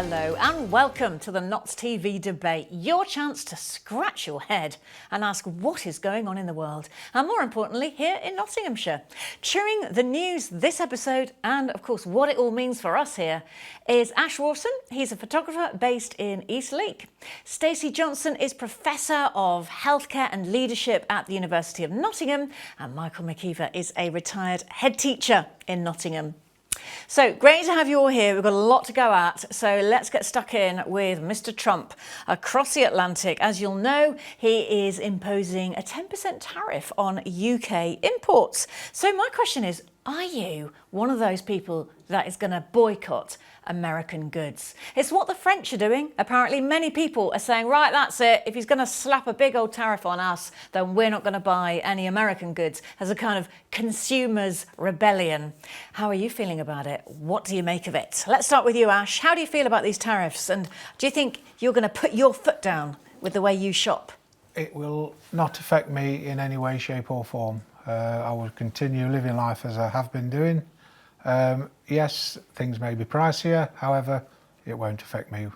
Hello and welcome to the Notts TV debate, your chance to scratch your head and ask what is going on in the world, and more importantly here in Nottinghamshire. Cheering the news this episode, and of course what it all means for us here, is Ash Rawson. He's a photographer based in Eastleigh. Stacey Johnson is Professor of Healthcare and Leadership at the University of Nottingham, and Michael McKeever is a retired head teacher in Nottingham. So great to have you all here. We've got a lot to go at, so let's get stuck in with Mr. Trump across the Atlantic. As you'll know, he is imposing a 10% tariff on UK imports. So my question is, are you one of those people that is going to boycott American goods? It's what the French are doing. Apparently many people are saying, right, that's it. If he's going to slap a big old tariff on us, then we're not going to buy any American goods, as a kind of consumer's rebellion. How are you feeling about it? What do you make of it? Let's start with you, Ash. How do you feel about these tariffs? And do you think you're going to put your foot down with the way you shop? It will not affect me in any way, shape or form. I will continue living life as I have been doing. Yes, things may be pricier, however, it won't affect me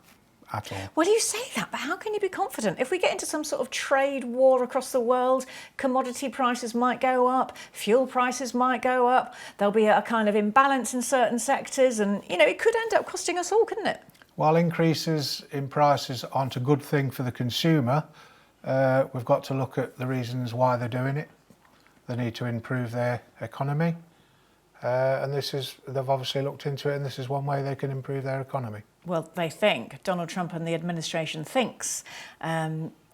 at all. Well, you say that, but how can you be confident? If we get into some sort of trade war across the world, commodity prices might go up, fuel prices might go up, there'll be a kind of imbalance in certain sectors, and, you know, it could end up costing us all, couldn't it? While increases in prices aren't a good thing for the consumer, we've got to look at the reasons why they're doing it. They need to improve their economy. And they've obviously looked into it, and this is one way they can improve their economy. Well, they think. Donald Trump and the administration thinks. I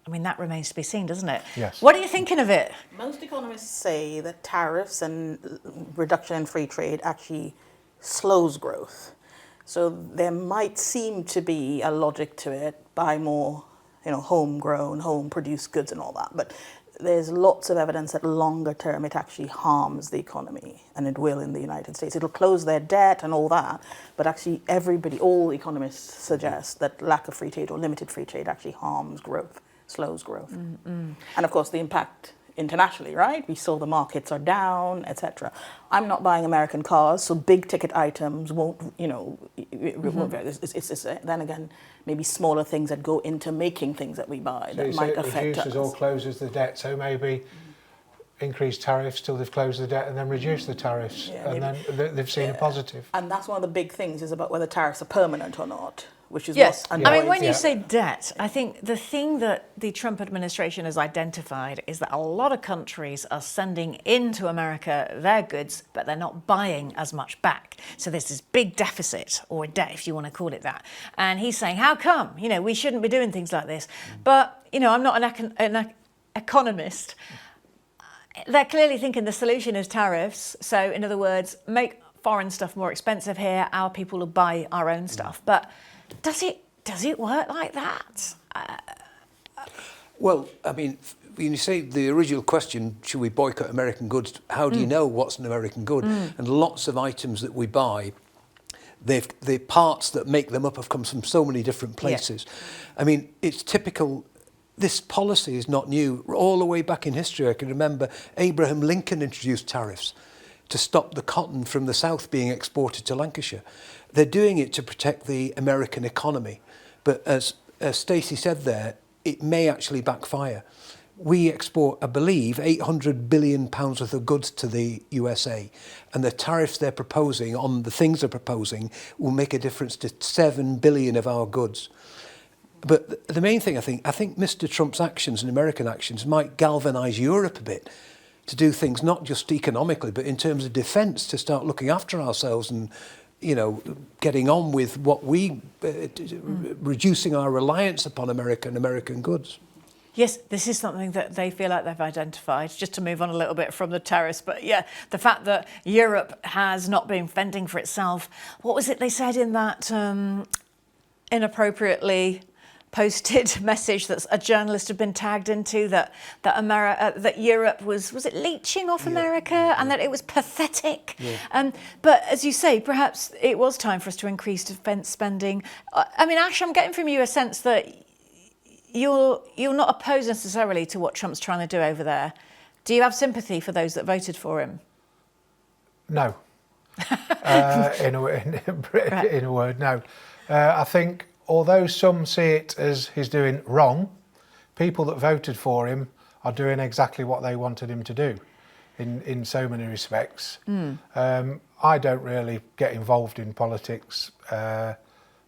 mean, that remains to be seen, doesn't it? Yes. What are you thinking of it? Most economists say that tariffs and reduction in free trade actually slows growth. So there might seem to be a logic to it, buy more, homegrown, home-produced goods and all that. But there's lots of evidence that longer term it actually harms the economy, and it will in the United States. It'll close their debt and all that, but actually all economists suggest that lack of free trade or limited free trade actually harms growth, slows growth. And of course the impact internationally, right? We saw the markets are down, etc. I'm not buying American cars, so big ticket items won't, it's then again, maybe smaller things that go into making things that we buy So that might affect us. reduces or closes the debt, so maybe increase tariffs till they've closed the debt and then reduce the tariffs, and then they've seen a positive. And that's one of the big things, is about whether tariffs are permanent or not, which is Yes. what I annoys. mean, when you say debt, I think the thing that the Trump administration has identified is that a lot of countries are sending into America their goods, but they're not buying as much back. So there's this big deficit, or a debt, if you want to call it that. And he's saying, how come? We shouldn't be doing things like this. But, I'm not an economist. They're clearly thinking the solution is tariffs. So, in other words, make foreign stuff more expensive here. Our people will buy our own stuff. But does it work like that? Well, I mean, when you say the original question, should we boycott American goods? How do you know what's an American good? And lots of items that we buy, the parts that make them up have come from so many different places. Yeah. I mean, it's typical. This policy is not new. All the way back in history, I can remember Abraham Lincoln introduced tariffs to stop the cotton from the South being exported to Lancashire. They're doing it to protect the American economy. But as Stacey said there, it may actually backfire. We export, I believe, £800 billion worth of goods to the USA, and the tariffs they're proposing on the things they're proposing will make a difference to 7 billion of our goods. But the main thing, I think Mr. Trump's actions and American actions might galvanise Europe a bit to do things not just economically, but in terms of defence, to start looking after ourselves and, getting on with what reducing our reliance upon American goods. Yes, this is something that they feel like they've identified, just to move on a little bit from the tariffs. But yeah, the fact that Europe has not been fending for itself. What was it they said in that inappropriately posted message that a journalist had been tagged into, that Europe was it leeching off America, and that it was pathetic. Yeah. But as you say, perhaps it was time for us to increase defence spending. I mean, Ash, I'm getting from you a sense that you're not opposed necessarily to what Trump's trying to do over there. Do you have sympathy for those that voted for him? No. In a word, no. I think although some see it as he's doing wrong, people that voted for him are doing exactly what they wanted him to do in so many respects. I don't really get involved in politics, so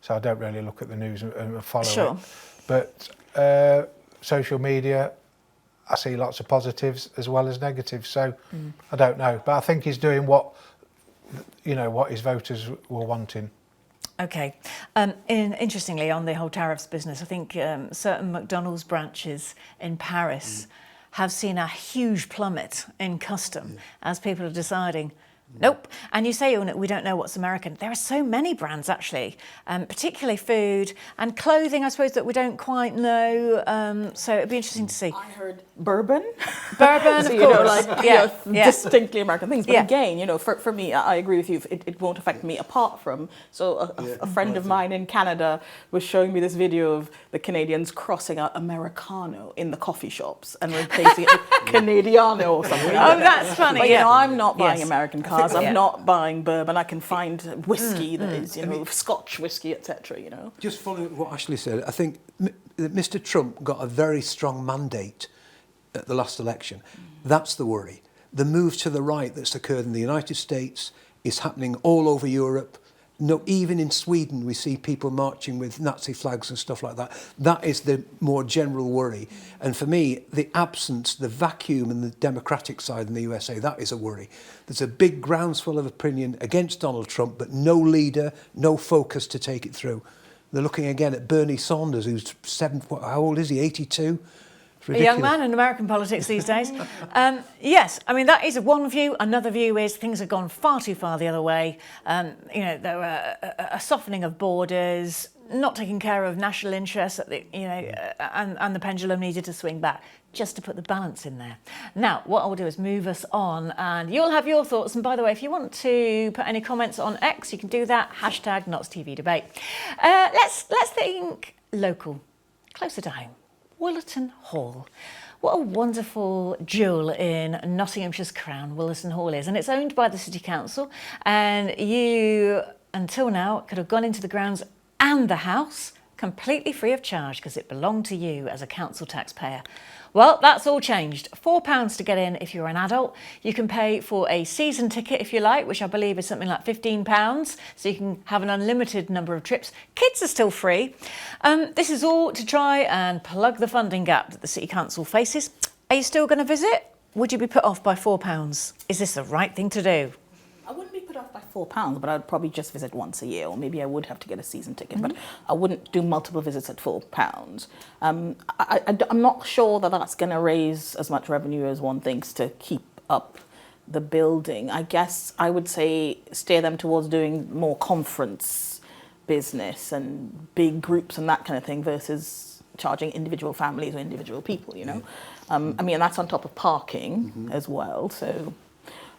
I don't really look at the news and follow it. But social media, I see lots of positives as well as negatives, so I don't know. But I think he's doing what his voters were wanting. Okay. Interestingly, on the whole tariffs business, I think certain McDonald's branches in Paris have seen a huge plummet in custom as people are deciding, nope. And you say, oh, no, we don't know what's American. There are so many brands, actually, particularly food and clothing, I suppose, that we don't quite know. So it'd be interesting to see. I heard bourbon. Bourbon, so, of course. Distinctly American things. But again, for me, I agree with you. It won't affect me apart from. So a friend of mine in Canada was showing me this video of the Canadians crossing out Americano in the coffee shops and replacing it with Canadiano or something. Oh, that's funny. But, I'm not buying American cars. I'm Yeah. not buying bourbon. I can find whiskey that is, Scotch whiskey, etc. Just following what Ashley said, I think Mr. Trump got a very strong mandate at the last election. That's the worry. The move to the right that's occurred in the United States is happening all over Europe. No, even in Sweden, we see people marching with Nazi flags and stuff like that. That is the more general worry. And for me, the absence, the vacuum in the Democratic side in the USA, that is a worry. There's a big groundswell of opinion against Donald Trump, but no leader, no focus to take it through. They're looking again at Bernie Sanders, who's how old is he, 82? A young man in American politics these days. Yes, I mean, that is one view. Another view is things have gone far too far the other way. There were a softening of borders, not taking care of national interests, and the pendulum needed to swing back just to put the balance in there. Now, what I'll do is move us on, and you'll have your thoughts. And by the way, if you want to put any comments on X, you can do that. #NotsTVDebate. Let's think local, closer to home. Willerton Hall. What a wonderful jewel in Nottinghamshire's crown Willerton Hall is. And it's owned by the City Council. And you, until now, could have gone into the grounds and the house completely free of charge because it belonged to you as a council taxpayer. Well, that's all changed. £4 to get in if you're an adult. You can pay for a season ticket if you like, which I believe is something like £15, so you can have an unlimited number of trips. Kids are still free. This is all to try and plug the funding gap that the City Council faces. Are you still going to visit? Would you be put off by £4? Is this the right thing to do? I wouldn't be put off by £4, but I'd probably just visit once a year, or maybe I would have to get a season ticket, but I wouldn't do multiple visits at £4. I'm not sure that that's going to raise as much revenue as one thinks to keep up the building. I guess I would say steer them towards doing more conference business and big groups and that kind of thing versus charging individual families or individual people, I mean, that's on top of parking as well, so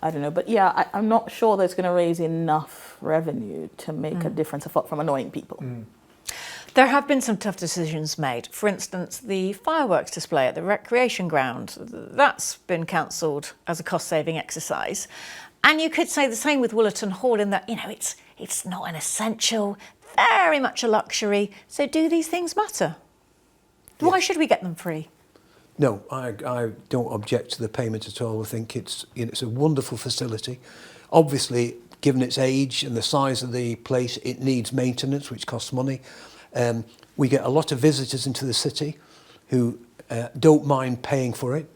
I don't know. But yeah, I'm not sure that's going to raise enough revenue to make a difference apart from annoying people. There have been some tough decisions made. For instance, the fireworks display at the recreation ground, that's been cancelled as a cost-saving exercise. And you could say the same with Willerton Hall in that, it's not an essential, very much a luxury. So do these things matter? Yeah. Why should we get them free? No, I don't object to the payment at all. I think it's a wonderful facility. Obviously, given its age and the size of the place, it needs maintenance, which costs money. We get a lot of visitors into the city who don't mind paying for it.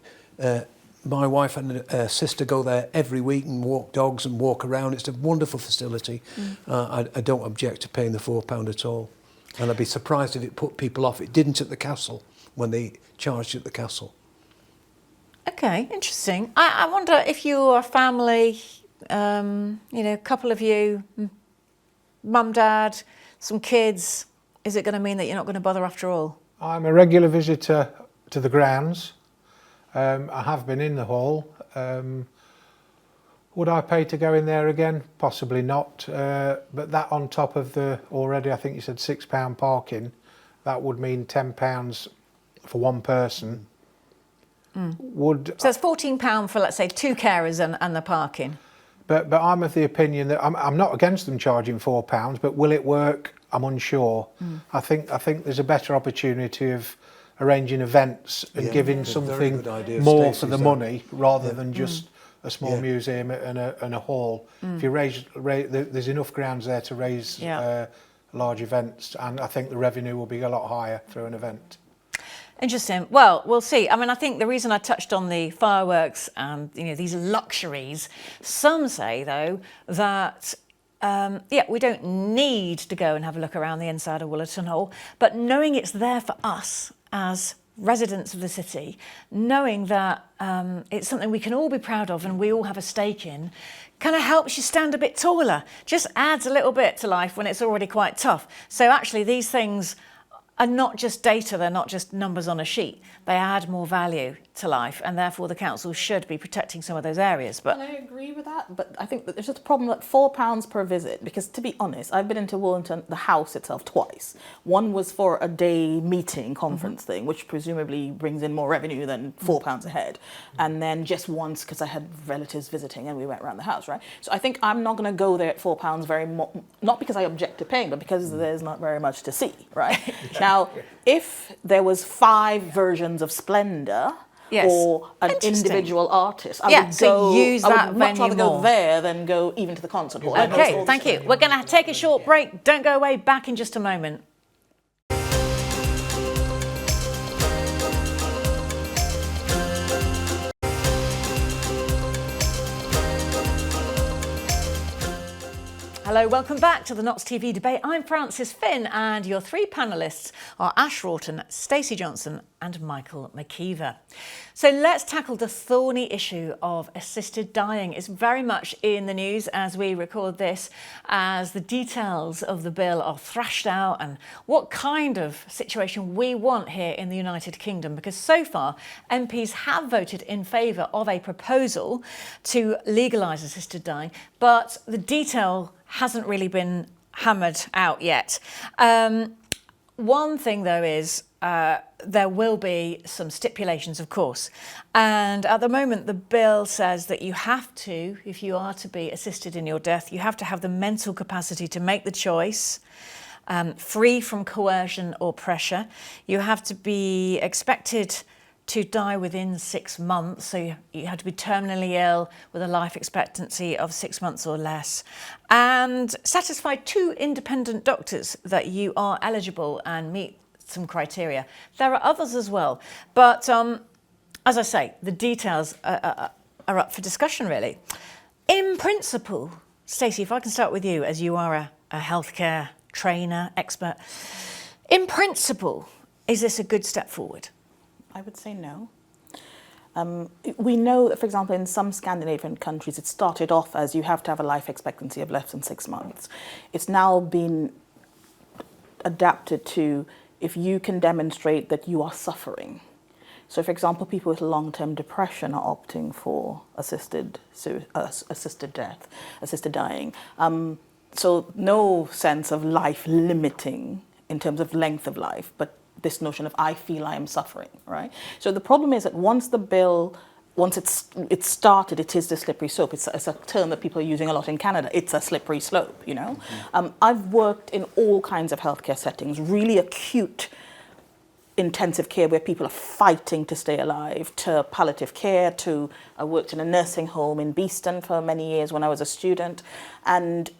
My wife and sister go there every week and walk dogs and walk around. It's a wonderful facility. I don't object to paying the £4 at all. And I'd be surprised if it put people off. It didn't at the castle when they charged at the castle. Okay, interesting. I wonder if you're a family, a couple of you, mum, dad, some kids, is it going to mean that you're not going to bother after all? I'm a regular visitor to the grounds. I have been in the hall. Would I pay to go in there again? Possibly not. But that on top of the already, I think you said £6 parking, that would mean £10 for one person. So it's £14 for, let's say, 2 carers and the parking. But I'm of the opinion that I'm not against them charging £4, but will it work I'm unsure. I think there's a better opportunity of arranging events and giving very something good idea, more Stacey's for the that. money rather than just a small Yeah. museum and a hall. If you there's enough grounds there to raise large events, and I think the revenue will be a lot higher through an event. Interesting. Well, we'll see. I mean, I think the reason I touched on the fireworks and these luxuries, some say though that we don't need to go and have a look around the inside of Woollerton Hall, but knowing it's there for us as residents of the city, knowing that it's something we can all be proud of and we all have a stake in, kind of helps you stand a bit taller, just adds a little bit to life when it's already quite tough. So actually these things are not just data, they're not just numbers on a sheet. They add more value to life, and therefore the council should be protecting some of those areas. But And I agree with that, but I think that there's just a problem at £4 per visit, because to be honest, I've been into Woollerton, the house itself, twice. One was for a day meeting conference thing, which presumably brings in more revenue than £4 a head. And then just once because I had relatives visiting and we went around the house, right? So I think I'm not going to go there at £4 very much, not because I object to paying, but because there's not very much to see, right? Now, if there was 5 versions of Splendour, Yes. or an Interesting. individual artist, I Yeah, would so go. use I that would much venue rather go more. there than go even to the concert hall. okay, thank you. We're going to take a short break. Don't go away. Back in just a moment. Hello, welcome back to the Notts TV debate. I'm Frances Finn, and your 3 panellists are Ash Rawton, Stacey Johnson and Michael McKeever. So let's tackle the thorny issue of assisted dying. It's very much in the news as we record this, as the details of the bill are thrashed out and what kind of situation we want here in the United Kingdom, because so far MPs have voted in favour of a proposal to legalise assisted dying, but the detail hasn't really been hammered out yet. One thing though is there will be some stipulations, of course, and at the moment the bill says that you have to, if you are to be assisted in your death, you have to have the mental capacity to make the choice, free from coercion or pressure. You have to be expected to die within 6 months, so you have to be terminally ill with a life expectancy of 6 months or less, and satisfy 2 independent doctors that you are eligible and meet some criteria. There are others as well, but as I say, the details are up for discussion really. In principle, Stacey, if I can start with you, as you are a healthcare trainer, expert, in principle, is this a good step forward? I would say no. We know that, for example, in some Scandinavian countries, it started off as you have to have a life expectancy of less than 6 months. It's now been adapted to if you can demonstrate that you are suffering. So, for example, people with long-term depression are opting for assisted death, assisted dying. So no sense of life limiting in terms of length of life, but this notion of I feel I am suffering, right? So the problem is that once it's started, it is the slippery slope. It's a term that people are using a lot in Canada. It's a slippery slope, you know. I've worked in all kinds of healthcare settings, really acute intensive care where people are fighting to stay alive, to palliative care, to I worked in a nursing home in Beeston for many years when I was a student, and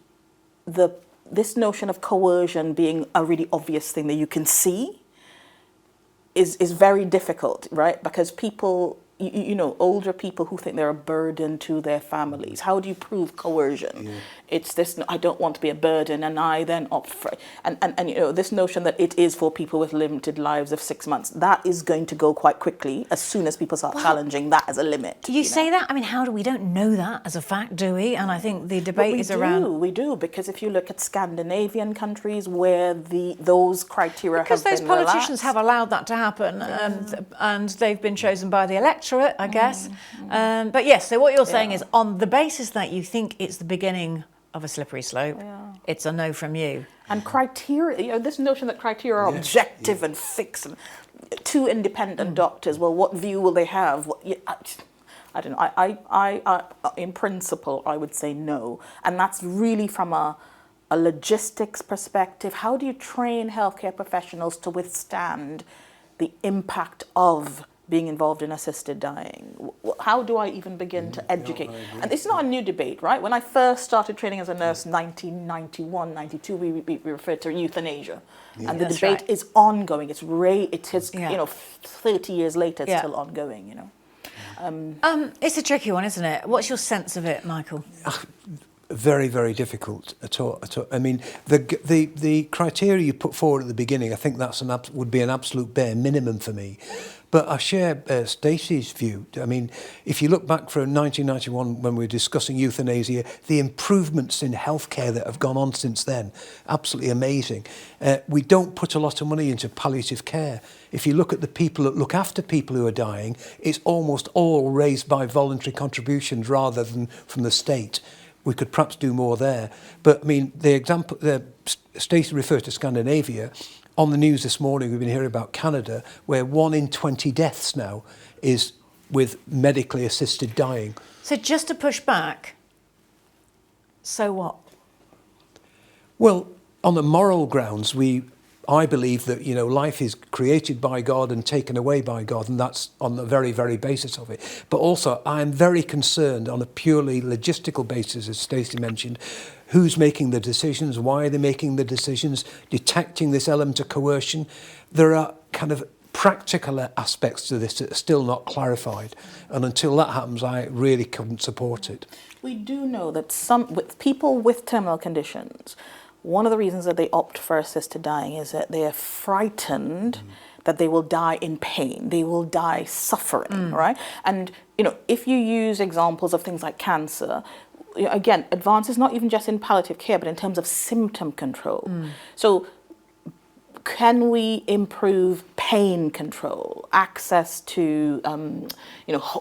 this notion of coercion being a really obvious thing that you can see is very difficult, right? Because people, you know, older people who think they're a burden to their families. How do you prove coercion? Yeah. It's this, I don't want to be a burden, and I then opt for it. And you know, this notion that it is for people with limited lives of 6 months, that is going to go quite quickly as soon as people start challenging that as a limit. You say that? I mean, how do we don't know that as a fact, do we? And I think the debate is around... We do, because if you look at Scandinavian countries where those criteria because have those been politicians relaxed, have allowed that to happen, and they've been chosen by the electorate, I guess. But yes, so what you're saying is on the basis that you think it's the beginning of a slippery slope, it's a no from you. And criteria, you know, this notion that criteria are objective and fixed, and 2 independent doctors, well, what view will they have? I don't know. I in principle, I would say no. And that's really from a a logistics perspective, how do you train healthcare professionals to withstand the impact of being involved in assisted dying? How do I even begin to educate? And it's not a new debate, right? When I first started training as a nurse, 1991, 92, we referred to euthanasia. And the That's debate right. is ongoing. It has, Yeah. 30 years later, it's Yeah. still ongoing, It's a tricky one, isn't it? What's your sense of it, Michael? Very, very difficult at all. I mean, the criteria you put forward at the beginning, I think that's would be an absolute bare minimum for me. But I share Stacey's view. I mean, if you look back from 1991 when we were discussing euthanasia, the improvements in healthcare that have gone on since then, absolutely amazing. We don't put a lot of money into palliative care. If you look at the people that look after people who are dying, it's almost all raised by voluntary contributions rather than from the state. We could perhaps do more there. But I mean, the example, Stacey referred to Scandinavia. On the news this morning, we've been hearing about Canada, where 1 in 20 deaths now is with medically assisted dying. So just to push back, so what? Well, on the moral grounds, I believe that, life is created by God and taken away by God, and that's on the very, very basis of it. But also, I am very concerned on a purely logistical basis, as Stacey mentioned, who's making the decisions, why are they making the decisions, detecting this element of coercion. There are kind of practical aspects to this that are still not clarified, and until that happens, I really couldn't support it. We do know that with people with terminal conditions, one of the reasons that they opt for assisted dying is that they are frightened that they will die in pain, they will die suffering, right? And, if you use examples of things like cancer, again, advances not even just in palliative care, but in terms of symptom control. So can we improve pain control, access to,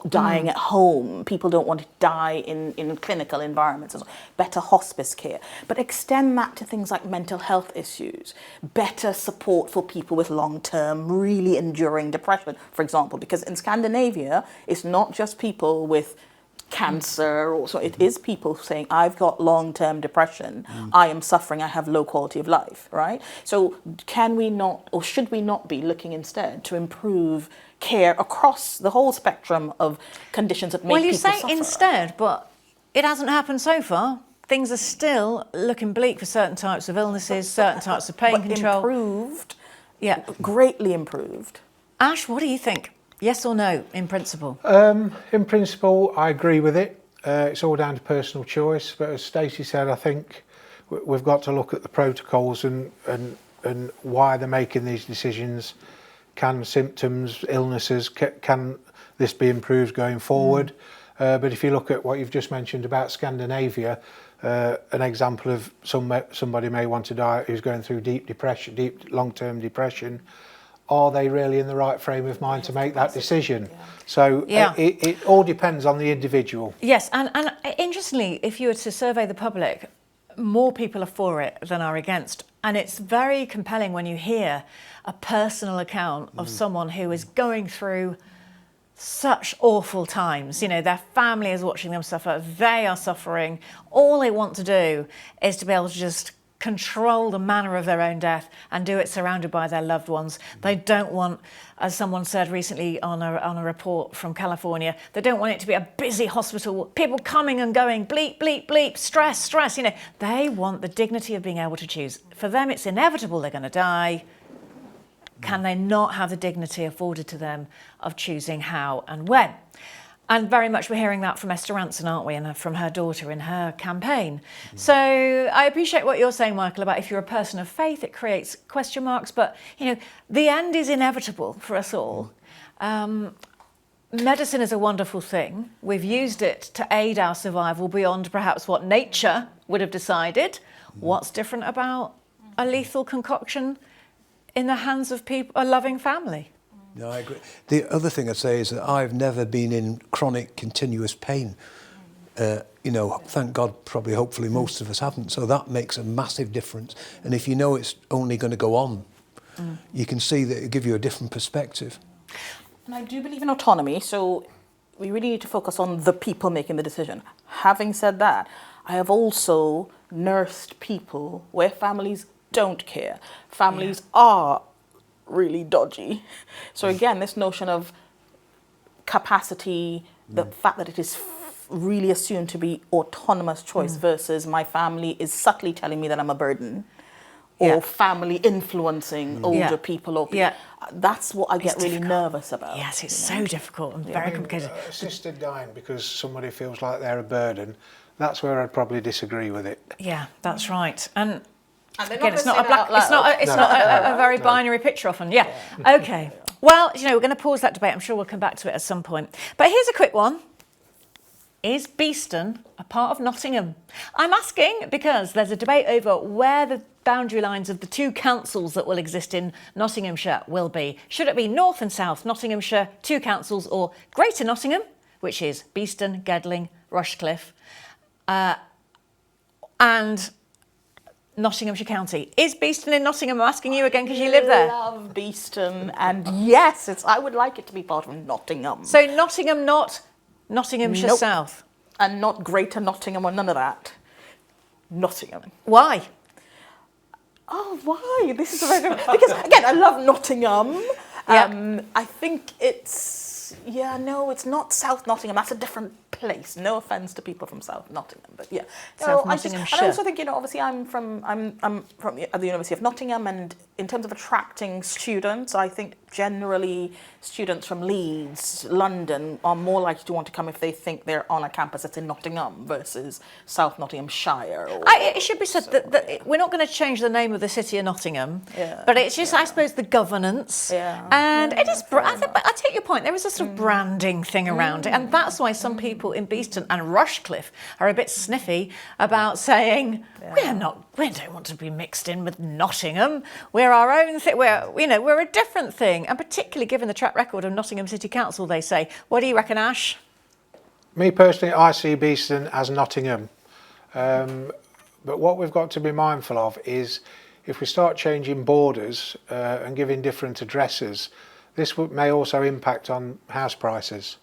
dying at home? People don't want to die in clinical environments. Better hospice care. But extend that to things like mental health issues, better support for people with long-term, really enduring depression, for example. Because in Scandinavia, it's not just people with cancer, or so it is people saying, I've got long-term depression, I am suffering, I have low quality of life, right? So can we not, or should we not be looking instead to improve care across the whole spectrum of conditions that make Well, you people say suffer? instead, but it hasn't happened so far. Things are still looking bleak for certain types of illnesses, certain types of pain But control. improved, Yeah. greatly improved. Ash, what do you think? Yes or no, in principle? In principle, I agree with it. It's all down to personal choice. But as Stacey said, I think we've got to look at the protocols and why they're making these decisions. Can symptoms, illnesses, can this be improved going forward? But if you look at what you've just mentioned about Scandinavia, an example of somebody may want to die who's going through deep long-term depression. Are they really in the right frame of mind to make that decision? So it all depends on the individual. Yes, and interestingly, if you were to survey the public, more people are for it than are against. And it's very compelling when you hear a personal account of someone who is going through such awful times. Their family is watching them suffer, they are suffering. All they want to do is to be able to just control the manner of their own death and do it surrounded by their loved ones. They don't want, as someone said recently on a report from California, they don't want it to be a busy hospital, people coming and going, bleep, bleep, bleep, stress, stress. They want the dignity of being able to choose. For them, it's inevitable they're going to die. Can they not have the dignity afforded to them of choosing how and when? And very much we're hearing that from Esther Ranson, aren't we, and from her daughter in her campaign. So I appreciate what you're saying, Michael, about if you're a person of faith, it creates question marks. But, the end is inevitable for us all. Medicine is a wonderful thing. We've used it to aid our survival beyond perhaps what nature would have decided. What's different about a lethal concoction in the hands of a loving family? No, I agree. The other thing I'd say is that I've never been in chronic, continuous pain. Thank God, probably, hopefully, most of us haven't. So that makes a massive difference. And if you know it's only going to go on, you can see that it gives you a different perspective. And I do believe in autonomy, so we really need to focus on the people making the decision. Having said that, I have also nursed people where families don't care. Families are really dodgy. So again, this notion of capacity, the fact that it is really assumed to be autonomous choice versus my family is subtly telling me that I'm a burden, or family influencing older people, or that's what I get really nervous about. Yes, it's so difficult and very complicated. Assisted dying because somebody feels like they're a burden, that's where I'd probably disagree with it. Yeah, that's right. And And again, it's not a black, it's not a very binary picture often. Yeah. Okay. Well, you know, we're going to pause that debate. I'm sure we'll come back to it at some point. But here's a quick one. Is Beeston a part of Nottingham? I'm asking because there's a debate over where the boundary lines of the two councils that will exist in Nottinghamshire will be. Should it be North and South Nottinghamshire, two councils, or Greater Nottingham, which is Beeston, Gedling, Rushcliffe, and Nottinghamshire County? Is Beeston in Nottingham? I'm asking you again because you live there. I love Beeston, and yes, I would like it to be part of Nottingham. So Nottingham, not Nottinghamshire South? And not Greater Nottingham or none of that. Nottingham. Why? Oh, why? This is a very good... Because, again, I love Nottingham. I think it's... Yeah, no, it's not South Nottingham. That's a different place. No offence to people from South Nottingham, but yeah. South And I Nottinghamshire. also think, you know, obviously I'm from the University of Nottingham, and in terms of attracting students, I think generally students from Leeds, London are more likely to want to come if they think they're on a campus that's in Nottingham versus South Nottinghamshire. It should be said that we're not going to change the name of the city of Nottingham, but it's just, I suppose, the governance. And it is, I take your point, there is a sort of branding thing around it, and that's why some people in Beeston and Rushcliffe are a bit sniffy about saying, we don't want to be mixed in with Nottingham. We're our own thing. We're a different thing. And particularly given the track record of Nottingham City Council, they say. What do you reckon, Ash? Me personally, I see Beeston as Nottingham. But what we've got to be mindful of is if we start changing borders and giving different addresses, this may also impact on house prices.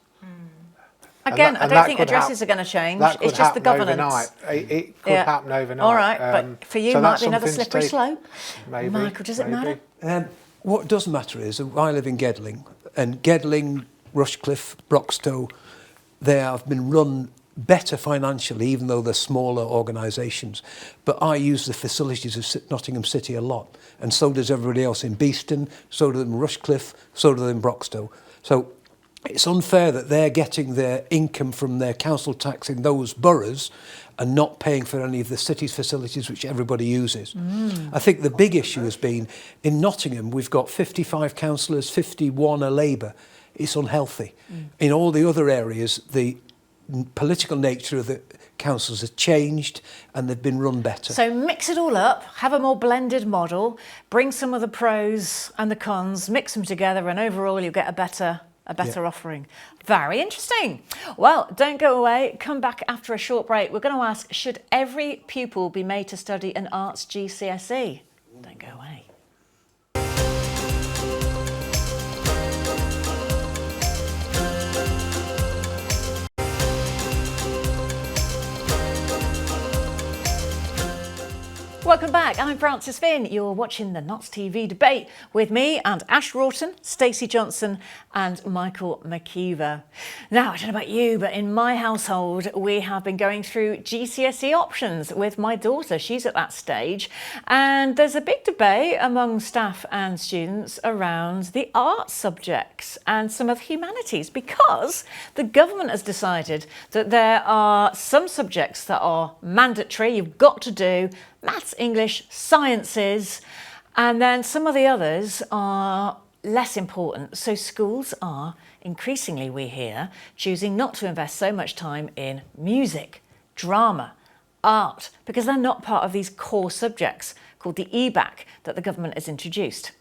Again, I don't think addresses are going to change. It's just the governance. Overnight. It could happen overnight. All right, but for you, so might be another slippery slope. Maybe. Michael, does it matter? What does matter is I live in Gedling, and Gedling, Rushcliffe, Broxtowe, they have been run better financially, even though they're smaller organisations. But I use the facilities of Nottingham City a lot, and so does everybody else in Beeston, so do them in Rushcliffe, so do them in Broxtowe. So it's unfair that they're getting their income from their council tax in those boroughs and not paying for any of the city's facilities which everybody uses. I think the big issue has been, in Nottingham, we've got 55 councillors, 51 are Labour. It's unhealthy. In all the other areas, the political nature of the councils has changed and they've been run better. So mix it all up, have a more blended model, bring some of the pros and the cons, mix them together, and overall you'll get a better offering. Very interesting. Well, don't go away. Come back after a short break. We're going to ask, should every pupil be made to study an arts GCSE? Don't go away. Welcome back. I'm Frances Finn. You're watching the Notts TV debate with me and Ash Rawton, Stacey Johnson and Michael McKeever. Now, I don't know about you, but in my household, we have been going through GCSE options with my daughter. She's at that stage. And there's a big debate among staff and students around the arts subjects and some of the humanities, because the government has decided that there are some subjects that are mandatory, you've got to do, maths, English, sciences, and then some of the others are less important. So schools are increasingly, we hear, choosing not to invest so much time in music, drama, art, because they're not part of these core subjects called the EBAC that the government has introduced.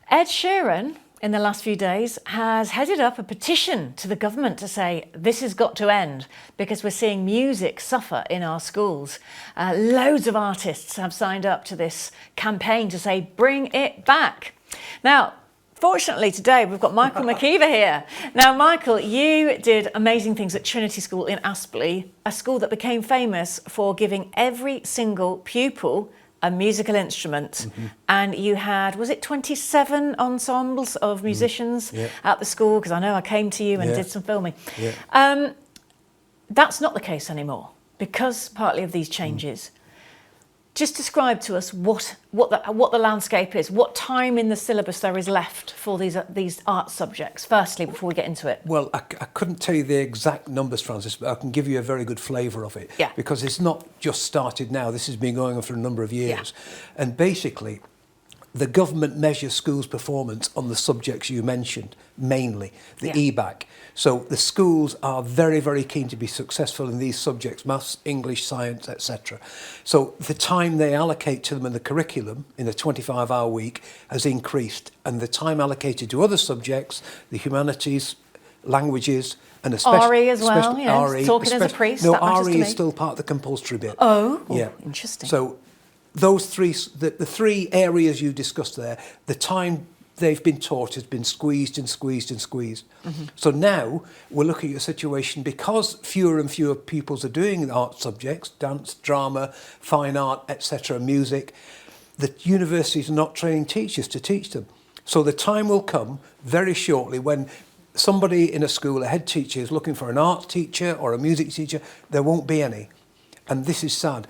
Ed Sheeran, in the last few days, has headed up a petition to the government to say this has got to end because we're seeing music suffer in our schools. Loads of artists have signed up to this campaign to say bring it back. Now, Fortunately, today we've got Michael McKeever here. Now, Michael, you did amazing things at Trinity School in Aspley, a school that became famous for giving every single pupil a musical instrument. And you had, was it 27 ensembles of musicians at the school? Because I know I came to you and did some filming. That's not the case anymore because partly of these changes. Just describe to us what the landscape is, what time in the syllabus there is left for these art subjects, firstly, before we get into it. Well, I couldn't tell you the exact numbers, Francis, but I can give you a very good flavour of it. Yeah. Because it's not just started now, this has been going on for a number of years. Yeah. And basically, the government measures schools' performance on the subjects you mentioned, mainly, the EBAC. So the schools are very, very keen to be successful in these subjects, maths, English, science, etc. So the time they allocate to them in the curriculum, in a 25-hour week, has increased. And the time allocated to other subjects, the humanities, languages, and especially... RE as well, you know, RE, talking as a priest, no, that matters to RE is me. still part of the compulsory bit. Oh, yeah. Interesting. So those three, the three areas you discussed there, the time they've been taught has been squeezed and squeezed and squeezed. So now we're looking at a situation, because fewer and fewer pupils are doing art subjects, dance, drama, fine art, etc., music, the universities are not training teachers to teach them. So the time will come very shortly when somebody in a school, a head teacher, is looking for an art teacher or a music teacher, there won't be any. And this is sad.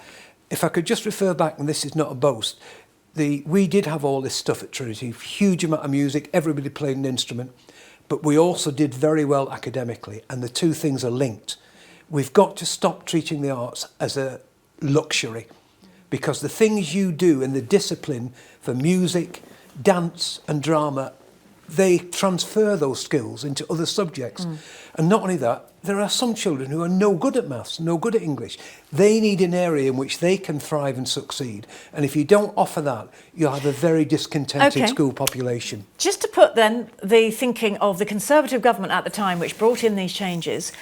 If I could just refer back, and this is not a boast, we did have all this stuff at Trinity, huge amount of music, everybody played an instrument, but we also did very well academically, and the two things are linked. We've got to stop treating the arts as a luxury, because the things you do in the discipline for music, dance and drama, they transfer those skills into other subjects. And not only that, there are some children who are no good at maths, no good at English. They need an area in which they can thrive and succeed. And if you don't offer that, you'll have a very discontented school population. Just to put then the thinking of the Conservative government at the time, which brought in these changes,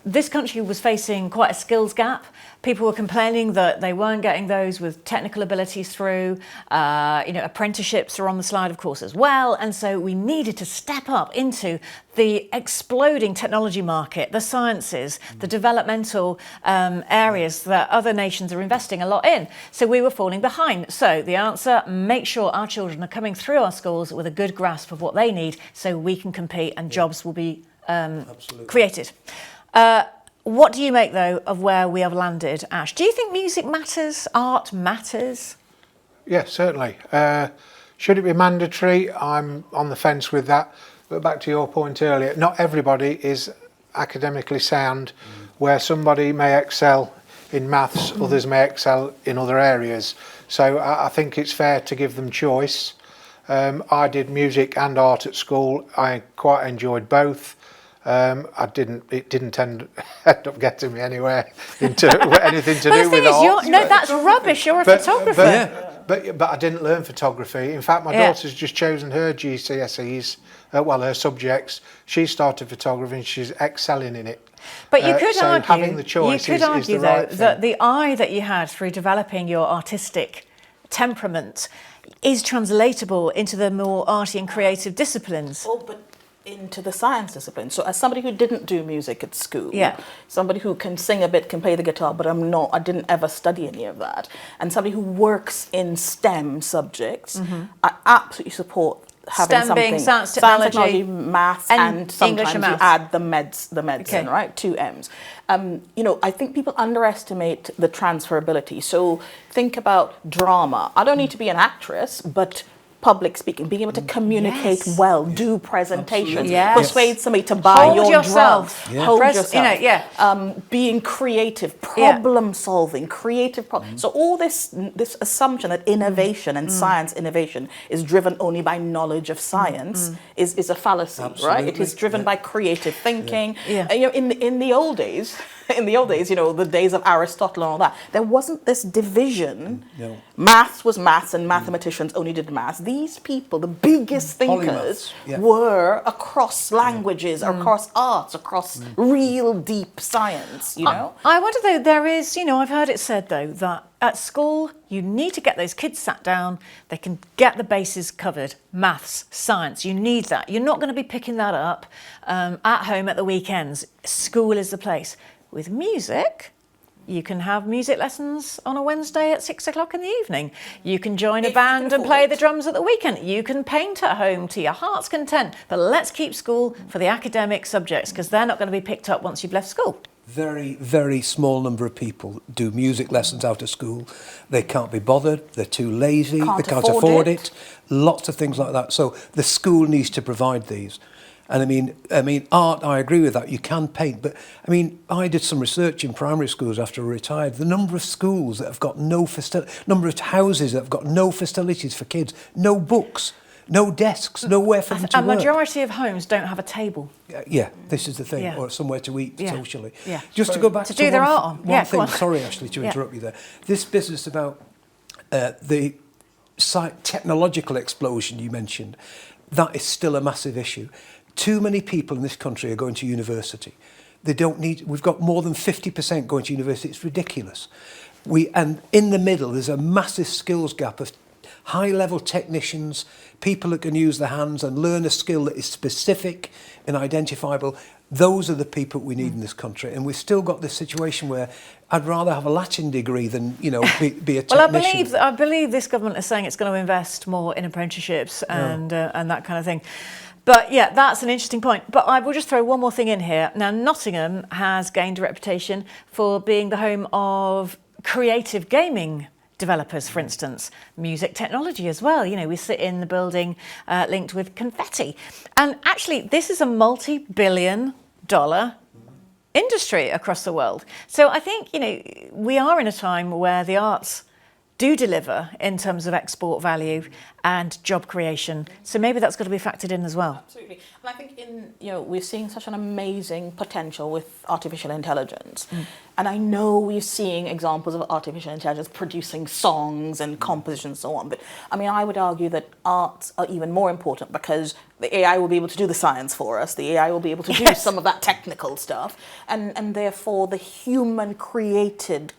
this country was facing quite a skills gap. People were complaining that they weren't getting those with technical abilities through. Apprenticeships are on the slide, of course, as well. And so we needed to step up into the exploding technology market, the sciences, the developmental areas that other nations are investing a lot in. So we were falling behind. So the answer, make sure our children are coming through our schools with a good grasp of what they need so we can compete and jobs will be created. What do you make, though, of where we have landed, Ash? Do you think music matters, art matters? Yes, certainly. Should it be mandatory? I'm on the fence with that. But back to your point earlier, not everybody is academically sound. Where somebody may excel in maths, others may excel in other areas. So I think it's fair to give them choice. I did music and art at school. I quite enjoyed both. It didn't end up getting me anywhere into anything to do with art. No, that's rubbish. You're a photographer. But I didn't learn photography. In fact, my daughter's just chosen her GCSEs, her subjects. She started photography and she's excelling in it. But you could argue, having the choice is the right thing. that the eye that you had through developing your artistic temperament is translatable into the more arty and creative disciplines. Oh, but into the science discipline. So as somebody who didn't do music at school, somebody who can sing a bit, can play the guitar, but I didn't ever study any of that, and somebody who works in STEM subjects, I absolutely support having STEM something. being science, technology, maths, and sometimes English and you maths. add the meds in, right? 2 M's. I think people underestimate the transferability. So think about drama. I don't need to be an actress, but public speaking, being able to communicate well, do presentations, persuade somebody to buy Hold your yourself. drug, hold yourself, being creative, problem solving, creative problem. So all this assumption that innovation and science innovation is driven only by knowledge of science is a fallacy, right? It is driven by creative thinking. And, in the old days, the days of Aristotle and all that, there wasn't this division. Maths was maths and mathematicians only did maths. These people, the biggest thinkers, were across languages, across arts, across real deep science, I wonder, though, there is, I've heard it said, though, that at school, you need to get those kids sat down. They can get the bases covered. Maths, science, you need that. You're not going to be picking that up at home at the weekends. School is the place. With music, you can have music lessons on a Wednesday at 6 o'clock in the evening. You can join a band and play the drums at the weekend. You can paint at home to your heart's content. But let's keep school for the academic subjects, because they're not going to be picked up once you've left school. Very, very small number of people do music lessons out of school. They can't be bothered, they're too lazy, they can't afford it. Lots of things like that. So the school needs to provide these. And I mean, art, I agree with that. You can paint, but I mean, I did some research in primary schools after I retired. The number of schools that have got no number of houses that have got no facilities for kids, no books, no desks, nowhere for them to work. A majority of homes don't have a table. Yeah, this is the thing, Yeah. or somewhere to eat Yeah. socially. Yeah. Just to go back To to do their art on. one Yeah, thing, go on. sorry Ashley to Yeah. interrupt you there. This business about the technological explosion you mentioned, that is still a massive issue. Too many people in this country are going to university. We've got more than 50% going to university. It's ridiculous. And in the middle, there's a massive skills gap of high-level technicians, people that can use their hands and learn a skill that is specific and identifiable. Those are the people we need in this country. And we've still got this situation where I'd rather have a Latin degree than, be a technician. Well, I believe this government is saying it's going to invest more in apprenticeships and that kind of thing. But yeah, that's an interesting point. But I will just throw one more thing in here. Now, Nottingham has gained a reputation for being the home of creative gaming developers, for instance, music technology as well. We sit in the building linked with confetti. And actually, this is a multi-billion-dollar industry across the world. So I think, we are in a time where the arts do deliver in terms of export value and job creation. So maybe that's got to be factored in as well. Absolutely. And I think we're seeing such an amazing potential with artificial intelligence. And I know we're seeing examples of artificial intelligence producing songs and compositions and so on. But I would argue that arts are even more important because the AI will be able to do the science for us. The AI will be able to do some of that technical stuff. And therefore the human creative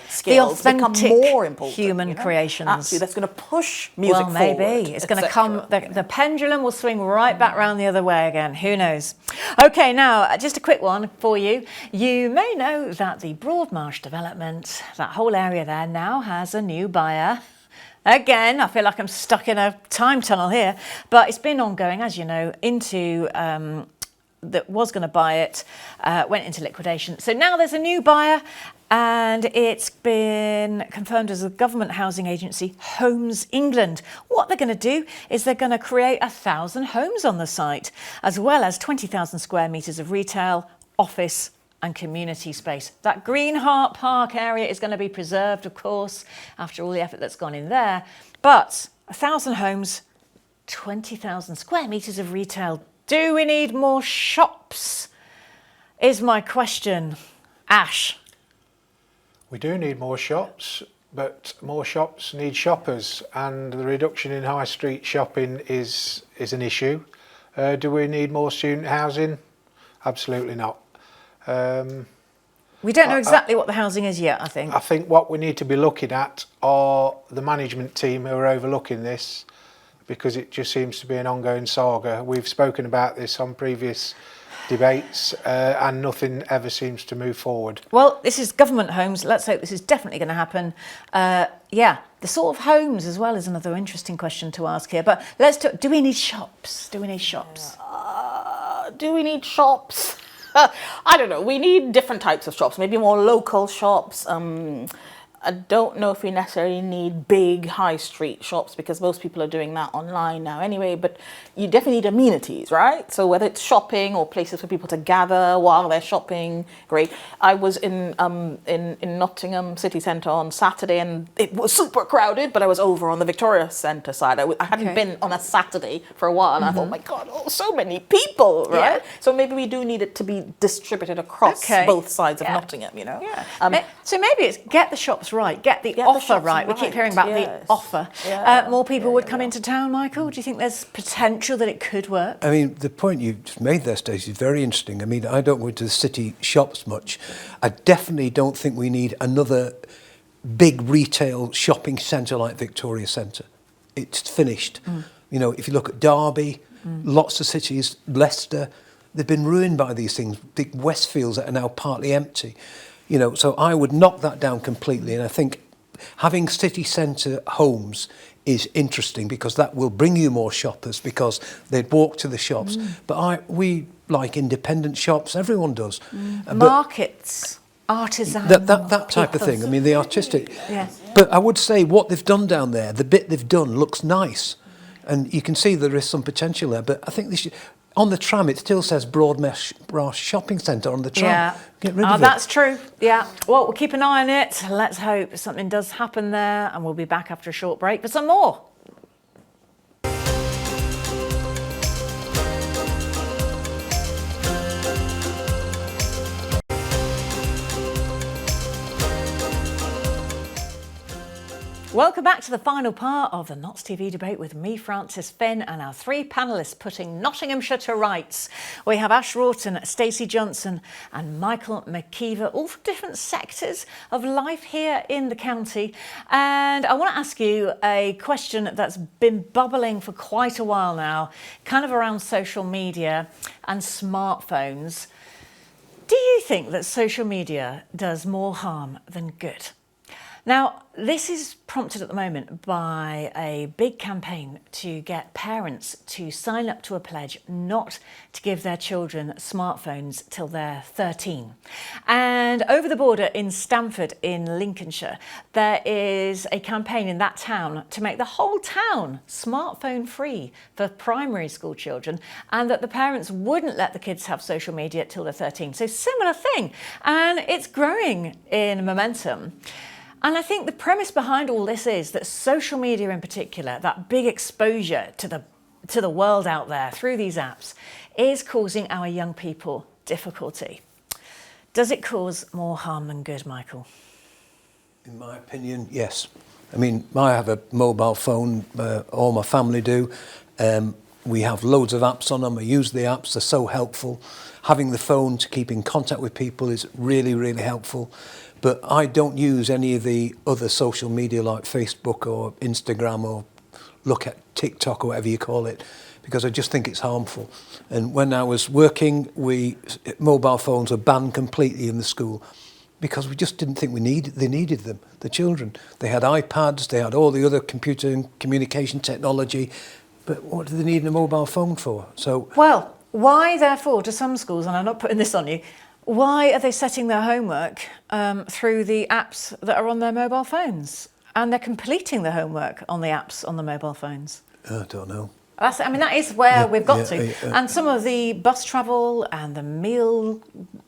skills become more important. Human creations. Absolutely. That's going to push music well, maybe. forward. It's going to come, the pendulum will swing right back round the other way again. Who knows? Okay, now, just a quick one for you. You may know that the Broadmarsh development, that whole area there, now has a new buyer. Again, I feel like I'm stuck in a time tunnel here, but it's been ongoing, as you know, that was going to buy it, went into liquidation. So now there's a new buyer, and it's been confirmed as a government housing agency, Homes England. What they're going to do is they're going to create 1,000 homes on the site, as well as 20,000 square metres of retail, office and community space. That Green Hart Park area is going to be preserved, of course, after all the effort that's gone in there. But 1,000 homes, 20,000 square metres of retail. Do we need more shops? Is my question. Ash. We do need more shops, but more shops need shoppers, and the reduction in high street shopping is an issue. Do we need more student housing? Absolutely not. We don't know exactly what the housing is yet, I think. I think what we need to be looking at are the management team who are overlooking this, because it just seems to be an ongoing saga. We've spoken about this on previous debates and nothing ever seems to move forward. Well, this is government homes. Let's hope this is definitely going to happen. The sort of homes as well is another interesting question to ask here. But let's talk, do we need shops? Do we need shops? Do we need shops? I don't know. We need different types of shops, maybe more local shops. I don't know if we necessarily need big high street shops because most people are doing that online now anyway, but you definitely need amenities, right? So whether it's shopping or places for people to gather while they're shopping, great. I was in Nottingham city centre on Saturday and it was super crowded, but I was over on the Victoria Centre side. I hadn't been on a Saturday for a while and I thought, my God, so many people, right? Yeah. So maybe we do need it to be distributed across both sides of Nottingham, Yeah. So maybe it's get the shops right, get the offer right. We keep hearing about the offer. More people would come into town, Michael. Do you think there's potential that it could work? I mean, the point you've just made there, Stacey, is very interesting. I mean, I don't go into the city shops much. I definitely don't think we need another big retail shopping centre like Victoria Centre. It's finished. You know, if you look at Derby, lots of cities, Leicester, they've been ruined by these things. Big Westfields that are now partly empty. You know, so I would knock that down completely. And I think having city centre homes is interesting because that will bring you more shoppers because they'd walk to the shops. But we like independent shops, everyone does. Markets, artisan. That type of thing. I mean, the artistic. Yes. But I would say what they've done down there, the bit they've done looks nice. And you can see there is some potential there. But I think they should, on the tram, it still says Broadmesh Shopping Centre on the tram. Yeah. Get rid of it. That's true. Yeah. Well, we'll keep an eye on it. Let's hope something does happen there, and we'll be back after a short break for some more. Welcome back to the final part of the Notts TV debate with me, Francis Finn, and our three panellists putting Nottinghamshire to rights. We have Ash Rawton, Stacey Johnson and Michael McKeever, all from different sectors of life here in the county. And I want to ask you a question that's been bubbling for quite a while now, kind of around social media and smartphones. Do you think that social media does more harm than good? Now, this is prompted at the moment by a big campaign to get parents to sign up to a pledge not to give their children smartphones till they're 13. And over the border in Stamford in Lincolnshire, there is a campaign in that town to make the whole town smartphone free for primary school children, and that the parents wouldn't let the kids have social media till they're 13. So similar thing, and it's growing in momentum. And I think the premise behind all this is that social media in particular, that big exposure to the world out there through these apps, is causing our young people difficulty. Does it cause more harm than good, Michael? In my opinion, yes. I mean, I have a mobile phone, all my family do. We have loads of apps on them. I use the apps, they're so helpful. Having the phone to keep in contact with people is really, really helpful. But I don't use any of the other social media like Facebook or Instagram or look at TikTok or whatever you call it, because I just think it's harmful. And when I was working, mobile phones were banned completely in the school because we just didn't think they needed them, the children. They had iPads, they had all the other computer and communication technology, but what do they need a mobile phone for? So, well, why therefore to some schools, and I'm not putting this on you, why are they setting their homework through the apps that are on their mobile phones? And they're completing the homework on the apps on the mobile phones? I don't know. That is where we've got to. And some of the bus travel and the meal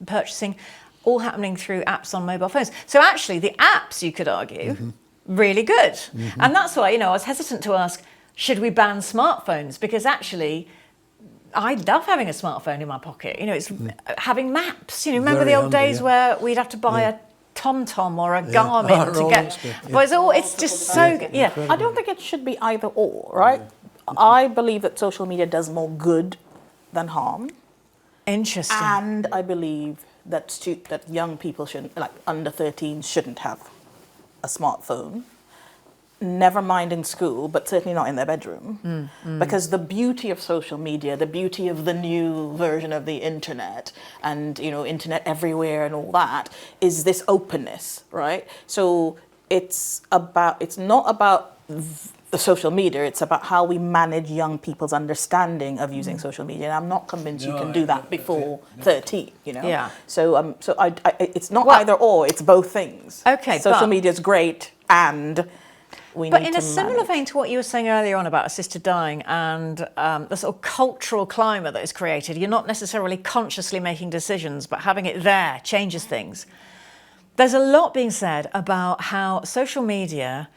purchasing, all happening through apps on mobile phones. So actually the apps, you could argue, really good. And that's why, I was hesitant to ask, should we ban smartphones? Because actually, I love having a smartphone in my pocket. It's having maps. Remember the old days where we'd have to buy a TomTom or a Garmin to get. But it's just so good. Yeah, I don't think it should be either or, right? I believe that social media does more good than harm. Interesting. And I believe that that young people shouldn't, like under 13, shouldn't have a smartphone. Never mind in school, but certainly not in their bedroom. Because the beauty of social media, the beauty of the new version of the internet and, internet everywhere and all that is this openness, right? So it's not about the social media, it's about how we manage young people's understanding of using social media. And I'm not convinced you can do that before 13, Yeah. So it's not either or, it's both things. Okay, social media is great and but in a similar vein to what you were saying earlier on about assisted dying and the sort of cultural climate that is created, you're not necessarily consciously making decisions, but having it there changes things. There's a lot being said about how social media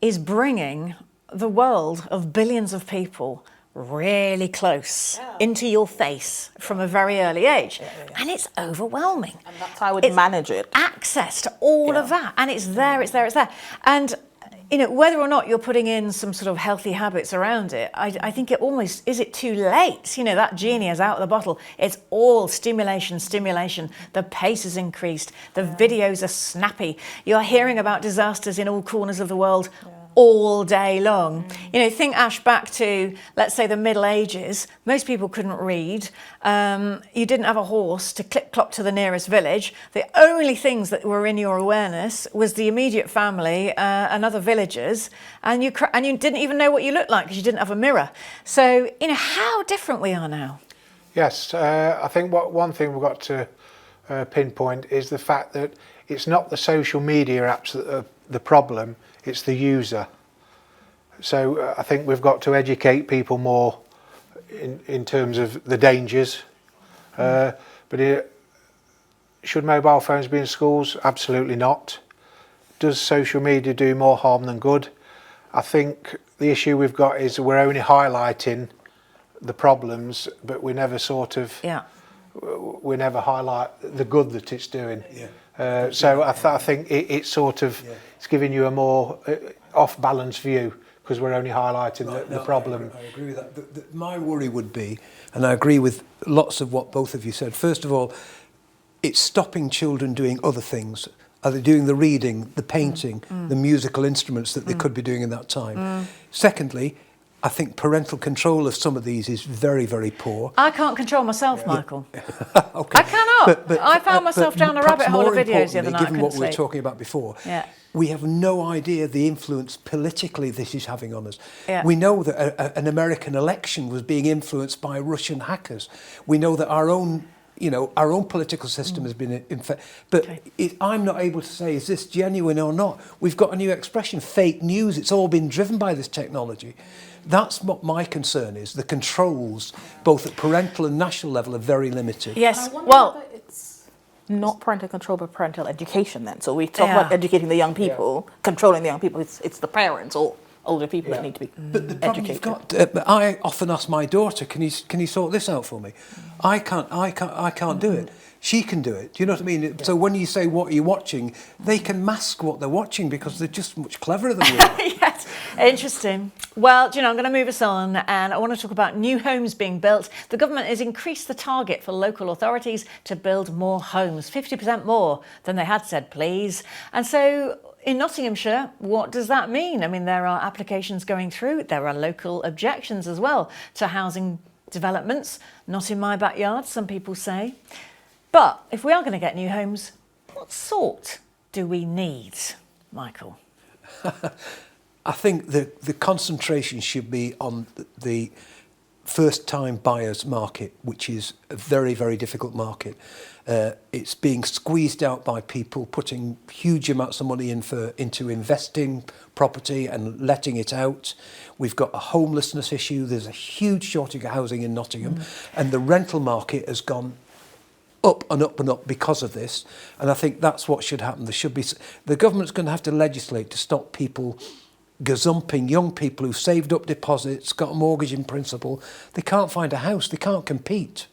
is bringing the world of billions of people really close into your face from a very early age. And it's overwhelming. And that's how I would manage it. Access to all of that. And it's there. And whether or not you're putting in some sort of healthy habits around it, I think it almost, is it too late? That genie is out of the bottle. It's all stimulation. The pace has increased. The videos are snappy. You're hearing about disasters in all corners of the world all day long. Think, Ash, back to, let's say, the Middle Ages. Most people couldn't read. You didn't have a horse to clip-clop to the nearest village. The only things that were in your awareness was the immediate family and other villagers, and you didn't even know what you looked like because you didn't have a mirror. So, how different we are now. Yes, I think one thing we've got to pinpoint is the fact that it's not the social media apps that are the problem, it's the user. So I think we've got to educate people more in terms of the dangers. Should mobile phones be in schools? Absolutely not. Does social media do more harm than good? I think the issue we've got is we're only highlighting the problems, but we never we never highlight the good that it's doing. So I think it's sort of it's giving you a more off-balance view because we're only highlighting the problem. I agree with that. My worry would be, and I agree with lots of what both of you said, first of all, it's stopping children doing other things. Are they doing the reading, the painting, the musical instruments that they could be doing in that time? Secondly, I think parental control of some of these is very, very poor. I can't control myself, Michael. Okay. I cannot. But I found myself down a rabbit hole of videos the other night. Given what we were talking about before, we have no idea the influence politically this is having on us. We know that an American election was being influenced by Russian hackers. We know that our own political system has been infected. But I'm not able to say, is this genuine or not? We've got a new expression, fake news. It's all been driven by this technology. That's what my concern is. The controls, both at parental and national level, are very limited. Yes, well, it's not parental control, but parental education then. So we talk about educating the young people, controlling the young people. It's the parents or older people that need to be But the problem educated. you've got, I often ask my daughter, can you sort this out for me? I can't do it. She can do it. Do you know what I mean? So when you say, what are you watching? They can mask what they're watching because they're just much cleverer than we are. Yes, interesting. Well, I'm going to move us on, and I want to talk about new homes being built. The government has increased the target for local authorities to build more homes, 50% more than they had said, please. And so in Nottinghamshire, what does that mean? I mean, there are applications going through. There are local objections as well to housing developments. Not in my backyard, some people say. But if we are going to get new homes, what sort do we need, Michael? I think the concentration should be on the first-time buyers market, which is a very, very difficult market. It's being squeezed out by people putting huge amounts of money into investing property and letting it out. We've got a homelessness issue. There's a huge shortage of housing in Nottingham, and the rental market has gone up and up and up because of this. And I think that's what should happen. The government's going to have to legislate to stop people gazumping young people who've saved up deposits, got a mortgage in principle. They can't find a house. They can't compete.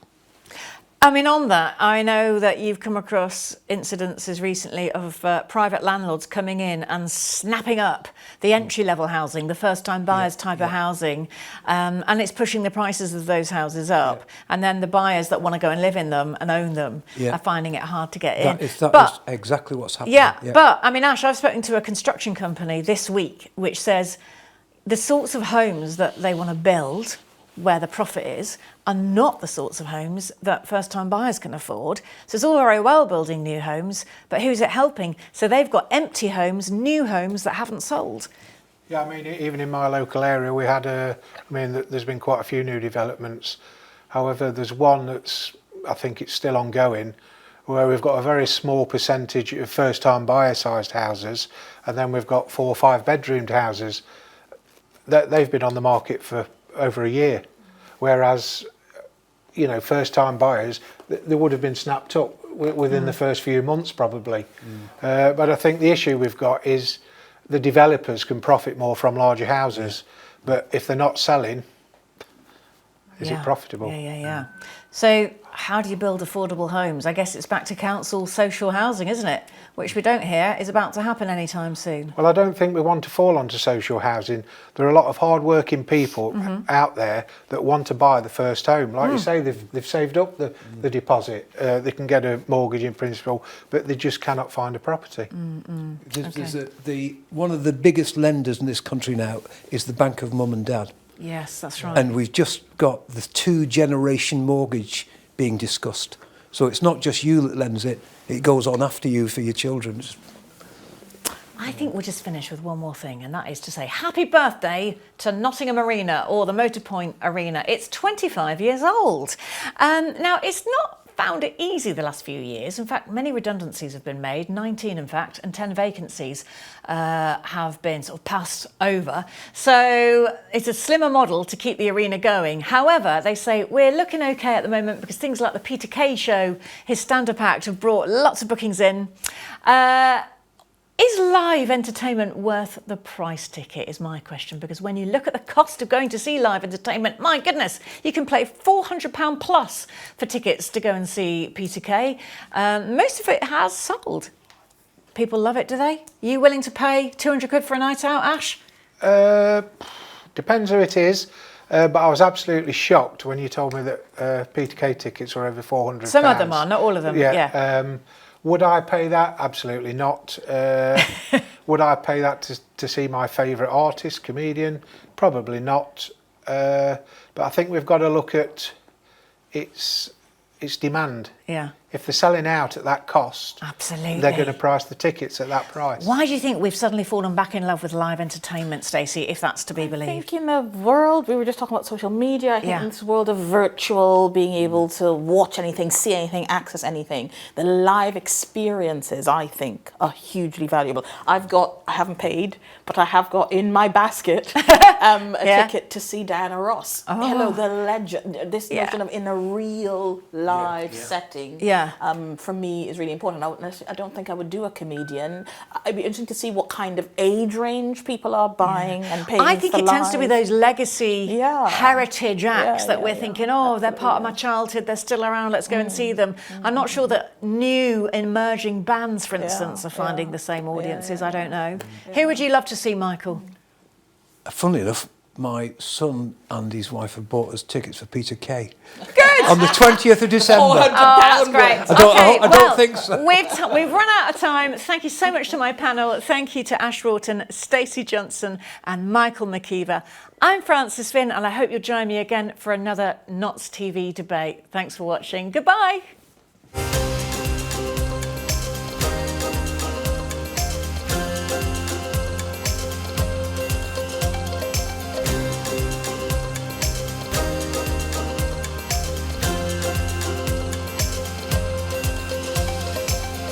I mean, on that, I know that you've come across incidences recently of private landlords coming in and snapping up the entry-level housing, the first-time buyers type of housing, and it's pushing the prices of those houses up. And then the buyers that want to go and live in them and own them are finding it hard to get in. That is exactly what's happening. But, I mean, Ash, I've spoken to a construction company this week which says the sorts of homes that they want to build, where the profit is, are not the sorts of homes that first-time buyers can afford. So it's all very well building new homes, but who's it helping? So they've got empty homes, new homes that haven't sold. Yeah, I mean, even in my local area, we had there's been quite a few new developments. However, there's one I think it's still ongoing, where we've got a very small percentage of first-time buyer-sized houses, and then we've got 4 or 5 bedroomed houses. They've been on the market for over a year, whereas first-time buyers, they would have been snapped up within the first few months probably. But I think the issue we've got is the developers can profit more from larger houses, but if they're not selling, Is it profitable? Yeah. So how do you build affordable homes? I guess it's back to council social housing, isn't it? Which we don't hear is about to happen anytime soon. Well, I don't think we want to fall onto social housing. There are a lot of hard-working people out there that want to buy the first home. Like you say, they've saved up the deposit. They can get a mortgage in principle, but they just cannot find a property. There's one of the biggest lenders in this country now is the Bank of Mum and Dad. Yes, that's right. And we've just got the 2-generation mortgage being discussed. So it's not just you that lends it, it goes on after you for your children. I think we'll just finish with one more thing, and that is to say happy birthday to Nottingham Arena, or the Motorpoint Arena. It's 25 years old. Now, it's not found it easy the last few years. In fact, many redundancies have been made, 19 in fact, and 10 vacancies have been sort of passed over. So it's a slimmer model to keep the arena going. However, they say we're looking okay at the moment because things like the Peter Kay show, his stand-up act, have brought lots of bookings in. Is live entertainment worth the price ticket, is my question, because when you look at the cost of going to see live entertainment, my goodness, you can pay £400 plus for tickets to go and see Peter Kay. Most of it has sold. People love it, do they? You willing to pay 200 quid for a night out, Ash? Depends who it is. But I was absolutely shocked when you told me that Peter Kay tickets were over £400. Some of them are, not all of them. Yeah. Would I pay that? Absolutely not. Would I pay that to see my favourite artist, comedian? Probably not. But I think we've got to look at its demand. Yeah. If they're selling out at that cost, absolutely, they're going to price the tickets at that price. Why do you think we've suddenly fallen back in love with live entertainment, Stacey, if that's to be believed? I think in the world, we were just talking about social media, I think in this world of virtual, being able to watch anything, see anything, access anything, the live experiences, I think, are hugely valuable. I haven't paid, but I have got in my basket a ticket to see Diana Ross. Oh. Hello, the legend. This notion of in a real live setting. Yeah. For me is really important. I don't think I would do a comedian. It'd be interesting to see what kind of age range people are buying and paying. I think it tends to be those legacy heritage acts that we're thinking, they're part of my childhood, they're still around, let's go and see them. I'm not sure that new emerging bands, for instance, are finding the same audiences. I don't know. Who would you love to see, Michael? Funnily enough, my son and his wife have bought us tickets for Peter Kay. Good! On the 20th of December. Oh, that's great. I don't think so. We've run out of time. Thank you so much to my panel. Thank you to Ash Rawton, Stacey Johnson and Michael McKeever. I'm Frances Finn, and I hope you'll join me again for another Notts TV debate. Thanks for watching. Goodbye.